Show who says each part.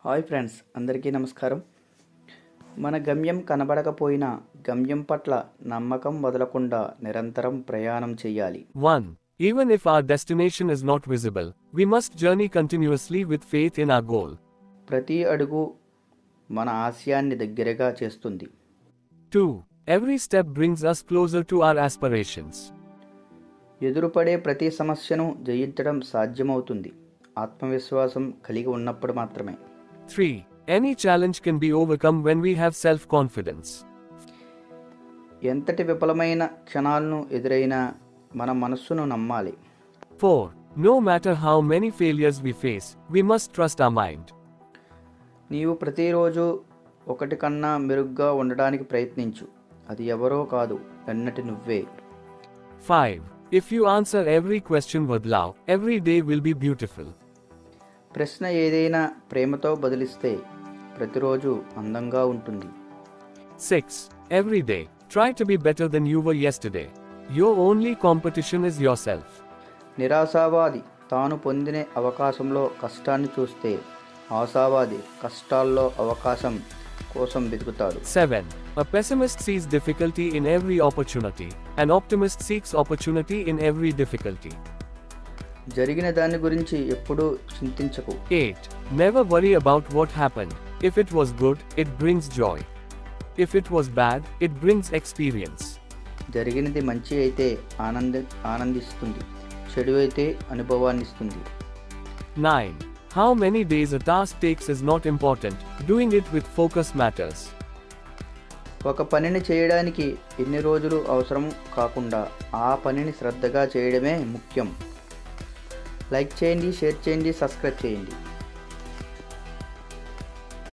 Speaker 1: Hi friends, అందరికీ నమస్కారం. మన గమ్యం కనబడకపోయినా గమ్యం పట్ల నమ్మకం వదలకుండా నిరంతరం ప్రయాణం చేయాలి.
Speaker 2: 1. Even if our destination is not visible, we must journey continuously with faith in our goal.
Speaker 1: ప్రతి అడుగు మన ఆశయాన్ని దగ్గరగా చేస్తుంది.
Speaker 2: 2. Every step brings us closer to our aspirations.
Speaker 1: ఎదురుపడే ప్రతి సమస్యను జయించడం సాధ్యమవుతుంది ఆత్మవిశ్వాసం కలిగి ఉన్నప్పుడు మాత్రమే.
Speaker 2: 3. Any challenge can be overcome when we have self-confidence.
Speaker 1: ఎంతటి విఫలమైన క్షణాలను ఎదురైనా మన మనస్సును నమ్మాలి.
Speaker 2: 4. No matter how many failures we face, we must trust our mind.
Speaker 1: నీవు ప్రతిరోజు ఒకటి కన్నా మెరుగ్గా ఉండడానికి ప్రయత్నించు. అది ఎవరో కాదు, ఎన్నటి నువ్వే.
Speaker 2: 5. If you answer every question with love, every day will be beautiful.
Speaker 1: ప్రశ్న ఏదైనా ప్రేమతో బదిలిస్తే ప్రతిరోజు అందంగా ఉంటుంది.
Speaker 2: 6. Every day, try to be better than you were yesterday. Your only competition is yourself.
Speaker 1: నిరాశావాది తాను పొందిన అవకాశంలో కష్టాన్ని చూస్తే ఆశావాది కష్టాల్లో అవకాశం కోసం వెతుకుతాడు.
Speaker 2: 7. A pessimist sees difficulty in every opportunity. An optimist seeks opportunity in every difficulty.
Speaker 1: జరిగిన దాని గురించి ఎప్పుడూ చింతించకు.
Speaker 2: 8. Never worry about what happened. If it was good, it brings joy. If it was bad, it brings experience.
Speaker 1: జరిగినది మంచి అయితే ఆనందిస్తుంది, చెడు అయితే అనుభవాన్ని ఇస్తుంది.
Speaker 2: 9. How many days a task takes is not important. Doing it with focus matters.
Speaker 1: ఒక పనిని చేయడానికి ఎన్ని రోజులు అవసరం కాకుండా ఆ పనిని శ్రద్ధగా చేయడమే ముఖ్యం. లైక్ చేయండి, షేర్ చేయండి, సబ్స్క్రైబ్ చేయండి.